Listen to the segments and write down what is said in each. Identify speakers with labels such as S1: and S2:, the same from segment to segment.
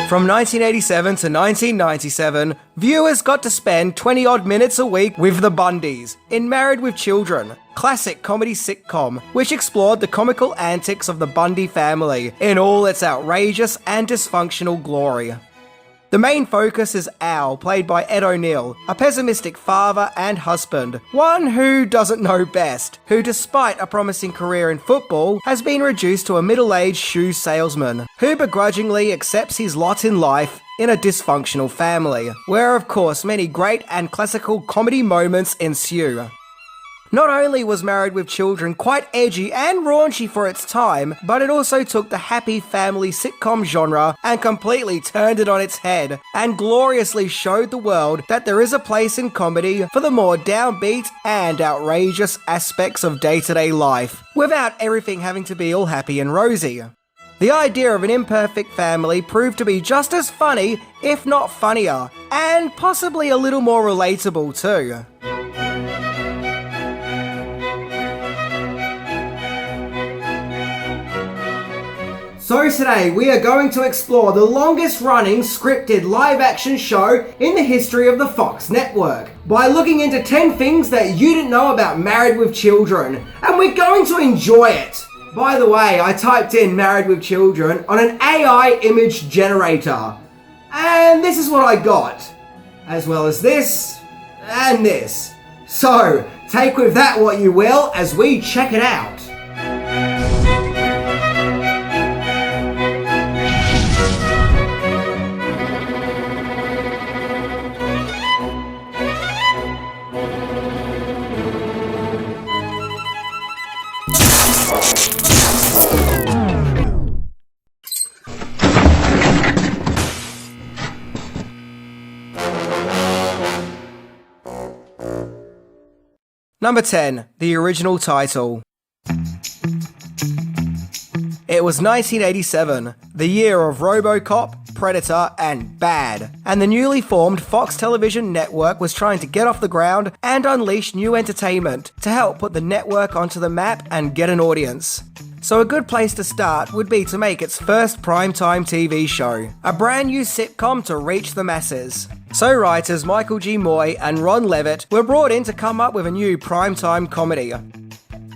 S1: From 1987 to 1997, viewers got to spend 20-odd minutes a week with the Bundys in Married with Children, classic comedy sitcom which explored the comical antics of the Bundy family in all its outrageous and dysfunctional glory. The main focus is Al, played by Ed O'Neill, a pessimistic father and husband, one who doesn't know best, who despite a promising career in football, has been reduced to a middle-aged shoe salesman, who begrudgingly accepts his lot in life in a dysfunctional family, where of course many great and classical comedy moments ensue. Not only was Married with Children quite edgy and raunchy for its time, but it also took the happy family sitcom genre and completely turned it on its head, and gloriously showed the world that there is a place in comedy for the more downbeat and outrageous aspects of day-to-day life, without everything having to be all happy and rosy. The idea of an imperfect family proved to be just as funny, if not funnier, and possibly a little more relatable too. So today we are going to explore the longest running scripted live action show in the history of the Fox network by looking into 10 things that you didn't know about Married with Children, and we're going to enjoy it. By the way, I typed in Married with Children on an AI image generator, and this is what I got, as well as this and this. So take with that what you will as we check it out. Number 10. The original title. It was 1987, the year of RoboCop, Predator, and Bad, and the newly formed Fox television network was trying to get off the ground and unleash new entertainment to help put the network onto the map and get an audience. So a good place to start would be to make its first primetime TV show, a brand new sitcom to reach the masses. So writers Michael G. Moy and Ron Levitt were brought in to come up with a new primetime comedy.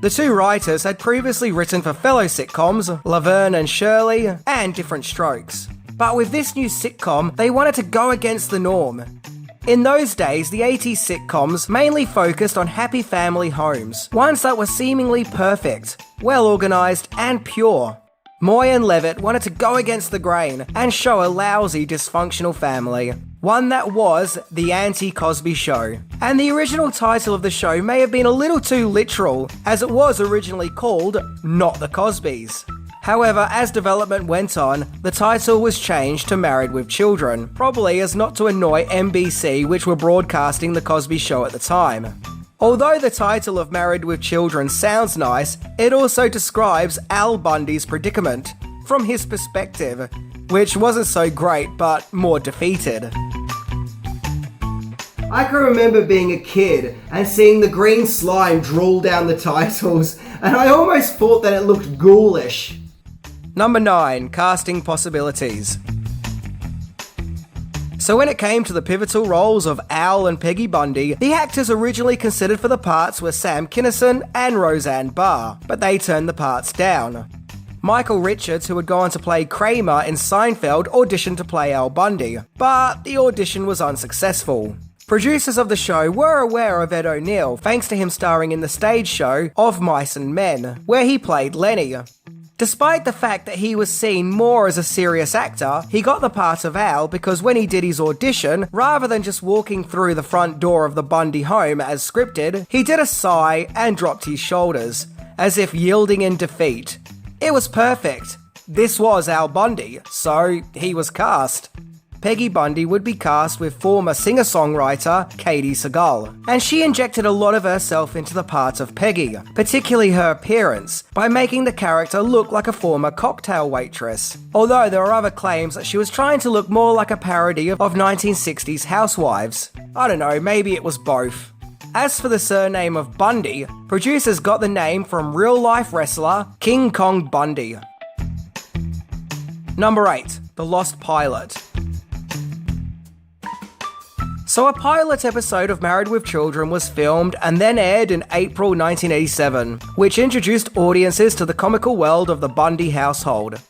S1: The two writers had previously written for fellow sitcoms, Laverne and Shirley, and Different Strokes. But with this new sitcom, they wanted to go against the norm. In those days, the 80s sitcoms mainly focused on happy family homes, ones that were seemingly perfect, well organised and pure. Moy and Levitt wanted to go against the grain and show a lousy, dysfunctional family, one that was the anti-Cosby Show. And the original title of the show may have been a little too literal, as it was originally called Not the Cosbys. However, as development went on, the title was changed to Married with Children, probably as not to annoy NBC, which were broadcasting The Cosby Show at the time. Although the title of Married with Children sounds nice, it also describes Al Bundy's predicament, from his perspective, which wasn't so great, but more defeated. I can remember being a kid and seeing the green slime drool down the titles, and I almost thought that it looked ghoulish. Number 9. Casting possibilities. So when it came to the pivotal roles of Al and Peggy Bundy, the actors originally considered for the parts were Sam Kinison and Roseanne Barr, but they turned the parts down. Michael Richards, who had gone to play Kramer in Seinfeld, auditioned to play Al Bundy, but the audition was unsuccessful. Producers of the show were aware of Ed O'Neill thanks to him starring in the stage show Of Mice and Men, where he played Lenny. Despite the fact that he was seen more as a serious actor, he got the part of Al because when he did his audition, rather than just walking through the front door of the Bundy home as scripted, he did a sigh and dropped his shoulders, as if yielding in defeat. It was perfect. This was Al Bundy, so he was cast. Peggy Bundy would be cast with former singer-songwriter Katie Segal, and she injected a lot of herself into the part of Peggy, particularly her appearance, by making the character look like a former cocktail waitress. Although there are other claims that she was trying to look more like a parody of 1960s housewives. I don't know, maybe it was both. As for the surname of Bundy, producers got the name from real-life wrestler King Kong Bundy. Number 8. The Lost Pilot. So a pilot episode of Married with Children was filmed and then aired in April 1987, which introduced audiences to the comical world of the Bundy household.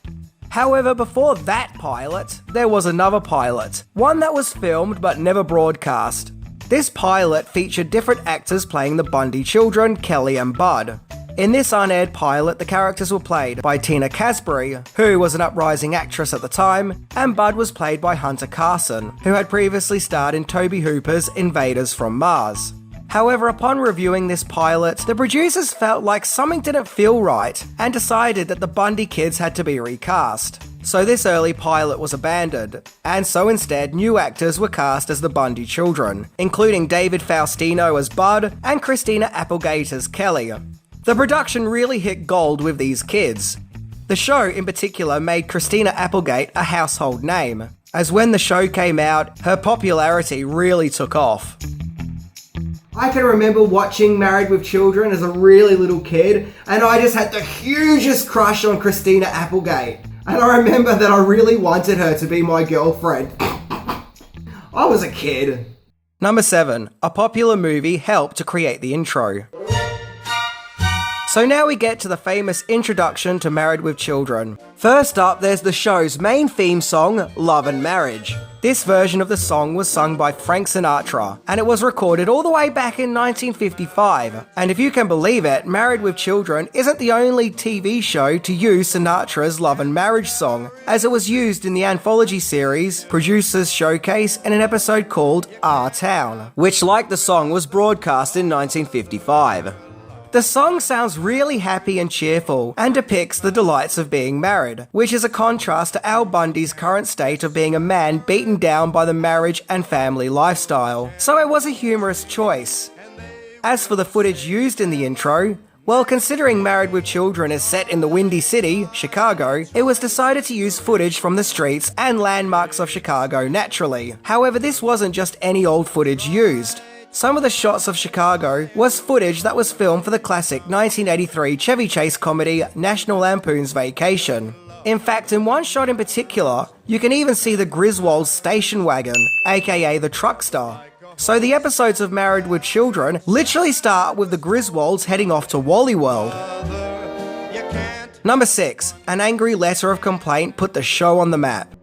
S1: However, before that pilot, there was another pilot, one that was filmed but never broadcast. This pilot featured different actors playing the Bundy children, Kelly and Bud. In this unaired pilot, the characters were played by Tina Casbury, who was an uprising actress at the time, and Bud was played by Hunter Carson, who had previously starred in Tobe Hooper's Invaders from Mars. However, upon reviewing this pilot, the producers felt like something didn't feel right and decided that the Bundy kids had to be recast. So this early pilot was abandoned, and so instead new actors were cast as the Bundy children, including David Faustino as Bud and Christina Applegate as Kelly. The production really hit gold with these kids. The show in particular made Christina Applegate a household name, as when the show came out, her popularity really took off. I can remember watching Married with Children as a really little kid, and I just had the hugest crush on Christina Applegate. And I remember that I really wanted her to be my girlfriend. I was a kid. Number 7. A popular movie helped to create the intro. So now we get to the famous introduction to Married with Children. First up, there's the show's main theme song, Love and Marriage. This version of the song was sung by Frank Sinatra, and it was recorded all the way back in 1955. And if you can believe it, Married with Children isn't the only TV show to use Sinatra's Love and Marriage song, as it was used in the anthology series Producers Showcase in an episode called Our Town, which, like the song, was broadcast in 1955. The song sounds really happy and cheerful and depicts the delights of being married, which is a contrast to Al Bundy's current state of being a man beaten down by the marriage and family lifestyle. So it was a humorous choice. As for the footage used in the intro, well, considering Married with Children is set in the Windy City, Chicago, it was decided to use footage from the streets and landmarks of Chicago naturally. However, this wasn't just any old footage used. Some of the shots of Chicago was footage that was filmed for the classic 1983 Chevy Chase comedy National Lampoon's Vacation. In fact, in one shot in particular, you can even see the Griswold's station wagon, aka the Truckster. So the episodes of Married with Children literally start with the Griswolds heading off to Wally World. Number 6. An angry letter of complaint put the show on the map.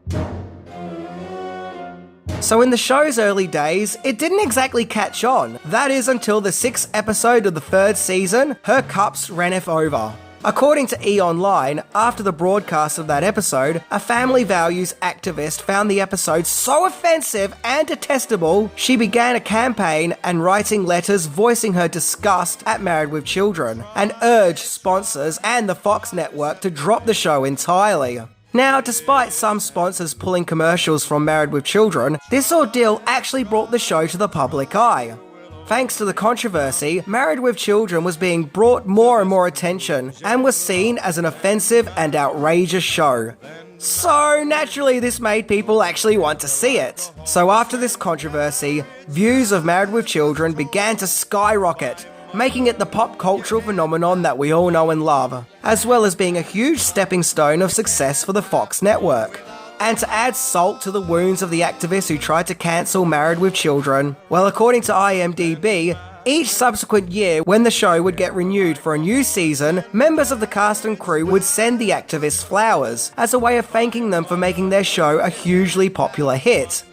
S1: So in the show's early days, it didn't exactly catch on. That is until the 6th episode of the 3rd season, Her Cups Ranneth Over. According to ONeill, after the broadcast of that episode, a family values activist found the episode so offensive and detestable, she began a campaign and writing letters voicing her disgust at Married with Children, and urged sponsors and the Fox network to drop the show entirely. Now, despite some sponsors pulling commercials from Married with Children, this ordeal actually brought the show to the public eye. Thanks to the controversy, Married with Children was being brought more and more attention and was seen as an offensive and outrageous show. So naturally, this made people actually want to see it. So after this controversy, views of Married with Children began to skyrocket, making it the pop cultural phenomenon that we all know and love, as well as being a huge stepping stone of success for the Fox network. And to add salt to the wounds of the activists who tried to cancel Married with Children, well, according to IMDb, each subsequent year when the show would get renewed for a new season, members of the cast and crew would send the activists flowers as a way of thanking them for making their show a hugely popular hit.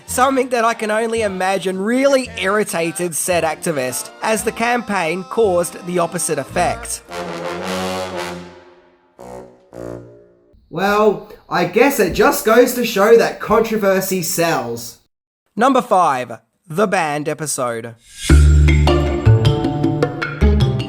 S1: Something that I can only imagine really irritated said activist, as the campaign caused the opposite effect. Well, I guess it just goes to show that controversy sells. Number 5. The Band episode.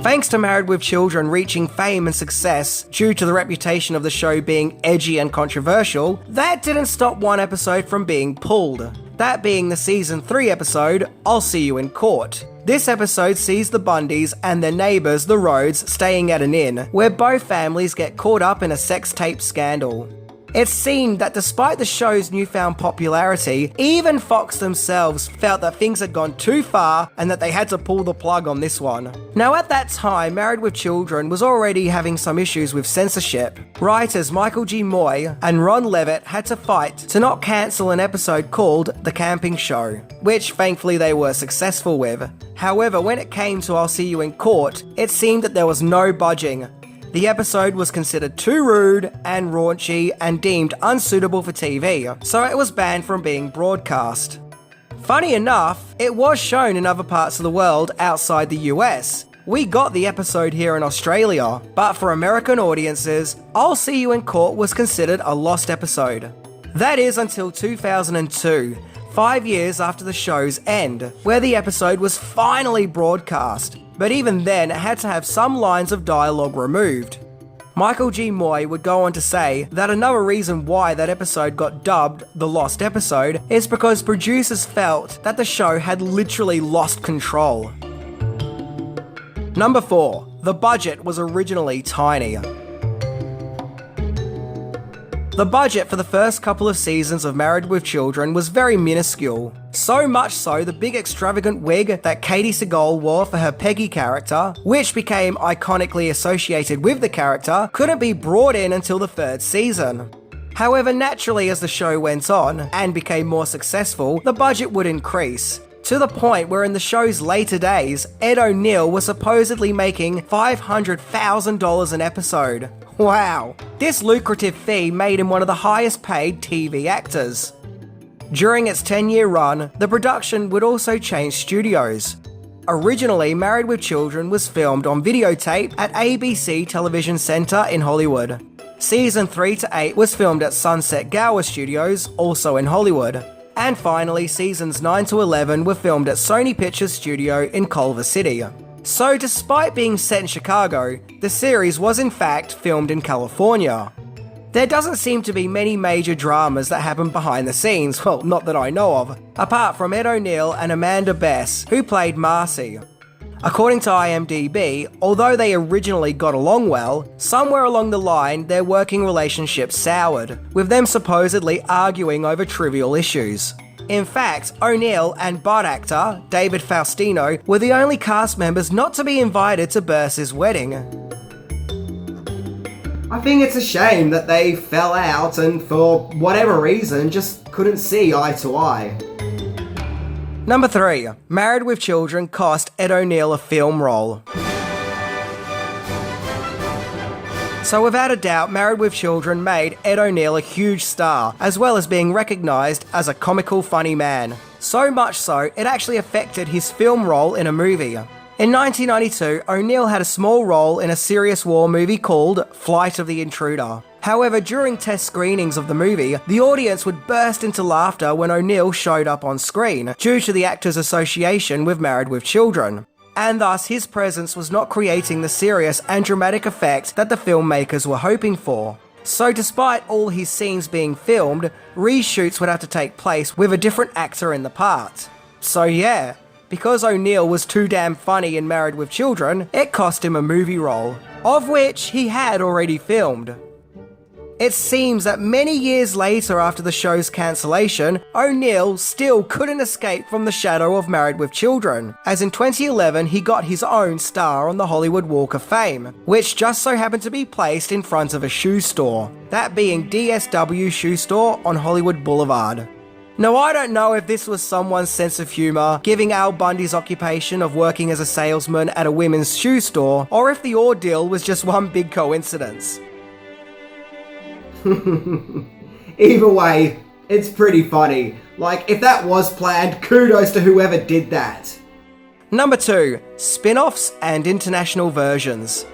S1: Thanks to Married with Children reaching fame and success due to the reputation of the show being edgy and controversial, that didn't stop one episode from being pulled. That being the season 3 episode, I'll See You in Court. This episode sees the Bundys and their neighbours, the Rhodes, staying at an inn, where both families get caught up in a sex tape scandal. It seemed that despite the show's newfound popularity, even Fox themselves felt that things had gone too far and that they had to pull the plug on this one. Now at that time, Married with Children was already having some issues with censorship. Writers Michael G. Moy and Ron Levitt had to fight to not cancel an episode called The Camping Show, which thankfully they were successful with. However, when it came to I'll See You in Court, it seemed that there was no budging. The episode was considered too rude and raunchy and deemed unsuitable for TV, so it was banned from being broadcast. Funny enough, it was shown in other parts of the world outside the US. We got the episode here in Australia, but for American audiences, I'll See You in Court was considered a lost episode. That is until 2002, 5 years after the show's end, where the episode was finally broadcast. But even then, it had to have some lines of dialogue removed. Michael G. Moy would go on to say that another reason why that episode got dubbed the lost episode is because producers felt that the show had literally lost control. Number 4. The budget was originally tiny. The budget for the first couple of seasons of Married with Children was very minuscule. So much so, the big extravagant wig that Katie Sagal wore for her Peggy character, which became iconically associated with the character, couldn't be brought in until the 3rd season. However, naturally as the show went on and became more successful, the budget would increase, to the point where in the show's later days, Ed O'Neill was supposedly making $500,000 an episode. Wow! This lucrative fee made him one of the highest paid TV actors. During its 10-year run, the production would also change studios. Originally, Married with Children was filmed on videotape at ABC Television Center in Hollywood. Season 3 to 8 was filmed at Sunset Gower Studios, also in Hollywood. And finally, seasons 9 to 11 were filmed at Sony Pictures Studio in Culver City. So despite being set in Chicago, the series was in fact filmed in California. There doesn't seem to be many major dramas that happen behind the scenes, well, not that I know of, apart from Ed O'Neill and Amanda Bess, who played Marcy. According to IMDb, although they originally got along well, somewhere along the line their working relationship soured, with them supposedly arguing over trivial issues. In fact, O'Neill and butt actor David Faustino were the only cast members not to be invited to Bess's wedding. I think it's a shame that they fell out and for whatever reason just couldn't see eye to eye. Number 3. Married with Children cost Ed O'Neill a film role. So without a doubt, Married with Children made Ed O'Neill a huge star, as well as being recognised as a comical funny man. So much so, it actually affected his film role in a movie. In 1992, O'Neill had a small role in a serious war movie called Flight of the Intruder. However, during test screenings of the movie, the audience would burst into laughter when O'Neill showed up on screen, due to the actor's association with Married with Children. And thus his presence was not creating the serious and dramatic effect that the filmmakers were hoping for. So despite all his scenes being filmed, reshoots would have to take place with a different actor in the part. So yeah, because O'Neill was too damn funny in Married with Children, it cost him a movie role, of which he had already filmed. It seems that many years later after the show's cancellation, O'Neill still couldn't escape from the shadow of Married with Children, as in 2011 he got his own star on the Hollywood Walk of Fame, which just so happened to be placed in front of a shoe store, that being DSW Shoe Store on Hollywood Boulevard. Now I don't know if this was someone's sense of humour, giving Al Bundy's occupation of working as a salesman at a women's shoe store, or if the ordeal was just one big coincidence. Either way, it's pretty funny. Like, if that was planned, kudos to whoever did that. Number 2. Spin-offs and international versions.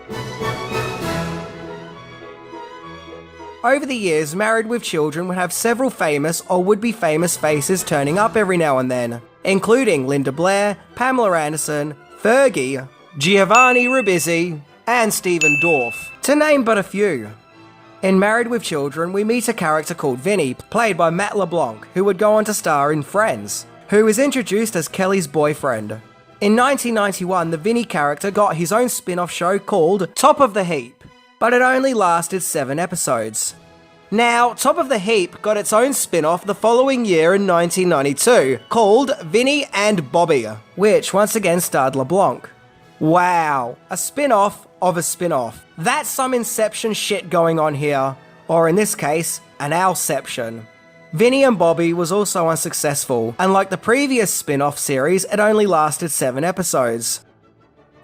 S1: Over the years, Married with Children would have several famous or would-be famous faces turning up every now and then, including Linda Blair, Pamela Anderson, Fergie, Giovanni Ribisi, and Stephen Dorff, to name but a few. In Married with Children, we meet a character called Vinny, played by Matt LeBlanc, who would go on to star in Friends, who is introduced as Kelly's boyfriend. In 1991, the Vinny character got his own spin-off show called Top of the Heap, but it only lasted 7 episodes. Now, Top of the Heap got its own spin-off the following year in 1992, called Vinny and Bobby, which once again starred LeBlanc. Wow, a spin-off of a spin-off. That's some Inception shit going on here, or in this case, an Owlception. Vinny and Bobby was also unsuccessful, and like the previous spin-off series, it only lasted 7 episodes.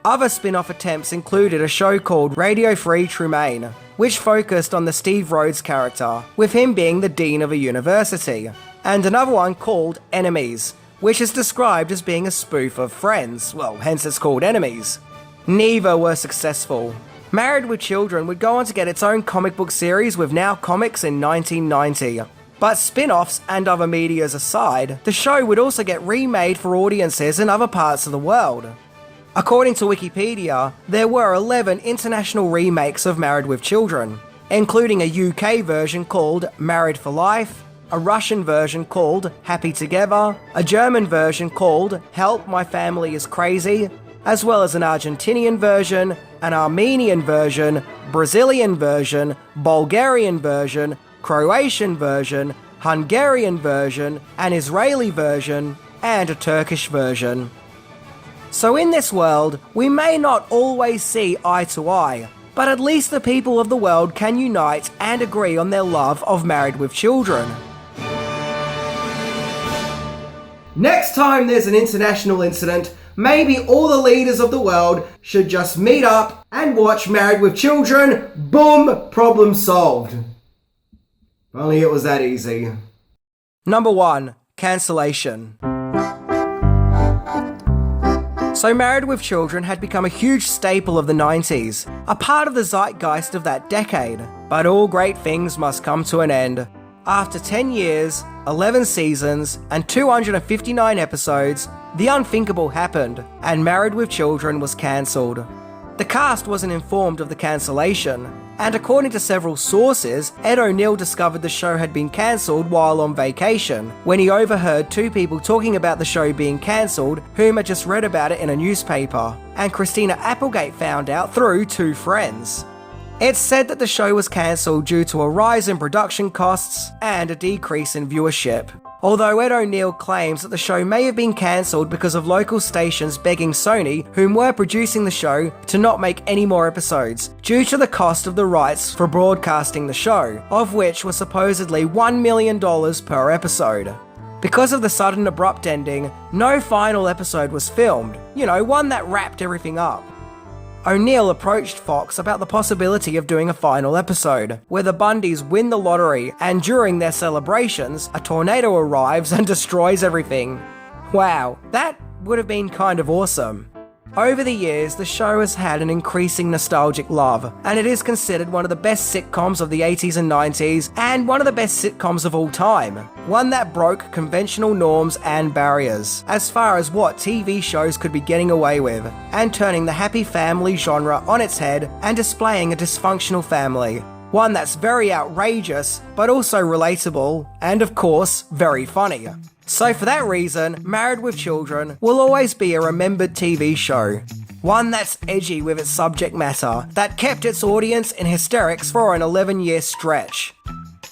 S1: Other spin-off attempts included a show called Radio Free Trumaine, which focused on the Steve Rhodes character, with him being the dean of a university, and another one called Enemies, which is described as being a spoof of Friends, well, hence it's called Enemies. Neither were successful. Married with Children would go on to get its own comic book series with Now Comics in 1990. But spin-offs and other medias aside, the show would also get remade for audiences in other parts of the world. According to Wikipedia, there were 11 international remakes of Married with Children, including a UK version called Married for Life, a Russian version called Happy Together, a German version called Help My Family is Crazy, as well as an Argentinian version, an Armenian version, Brazilian version, Bulgarian version, Croatian version, Hungarian version, an Israeli version, and a Turkish version. So in this world, we may not always see eye to eye, but at least the people of the world can unite and agree on their love of Married with Children. Next time there's an international incident, maybe all the leaders of the world should just meet up and watch Married with Children. Boom! Problem solved. If only it was that easy. Number 1. Cancellation. So Married with Children had become a huge staple of the 90s, a part of the zeitgeist of that decade. But all great things must come to an end. After 10 years, 11 seasons, and 259 episodes, the unthinkable happened, and Married with Children was cancelled. The cast wasn't informed of the cancellation, and according to several sources, Ed O'Neill discovered the show had been cancelled while on vacation, when he overheard 2 people talking about the show being cancelled whom had just read about it in a newspaper, and Christina Applegate found out through 2 friends. It's said that the show was cancelled due to a rise in production costs and a decrease in viewership. Although Ed O'Neill claims that the show may have been cancelled because of local stations begging Sony, whom were producing the show, to not make any more episodes, due to the cost of the rights for broadcasting the show, of which was supposedly $1 million per episode. Because of the sudden abrupt ending, no final episode was filmed, one that wrapped everything up. O'Neill approached Fox about the possibility of doing a final episode, where the Bundys win the lottery and during their celebrations, a tornado arrives and destroys everything. Wow, that would have been kind of awesome. Over the years, the show has had an increasing nostalgic love, and it is considered one of the best sitcoms of the 80s and 90s, and one of the best sitcoms of all time. One that broke conventional norms and barriers, as far as what TV shows could be getting away with, and turning the happy family genre on its head and displaying a dysfunctional family. One that's very outrageous, but also relatable, and of course, very funny. So for that reason, Married with Children will always be a remembered TV show. One that's edgy with its subject matter, that kept its audience in hysterics for an 11-year stretch.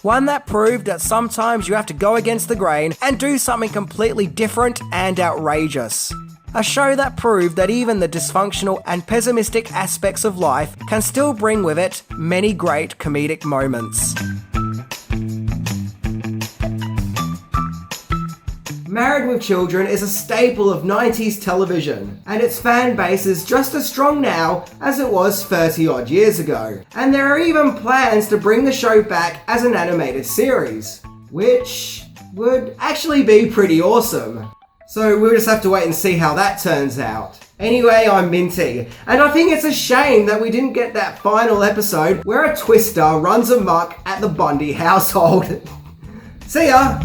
S1: One that proved that sometimes you have to go against the grain and do something completely different and outrageous. A show that proved that even the dysfunctional and pessimistic aspects of life can still bring with it many great comedic moments. Married with Children is a staple of 90s television, and its fan base is just as strong now as it was 30 odd years ago. And there are even plans to bring the show back as an animated series, which would actually be pretty awesome. So we'll just have to wait and see how that turns out. Anyway, I'm Minty, and I think it's a shame that we didn't get that final episode where a twister runs amok at the Bundy household. See ya!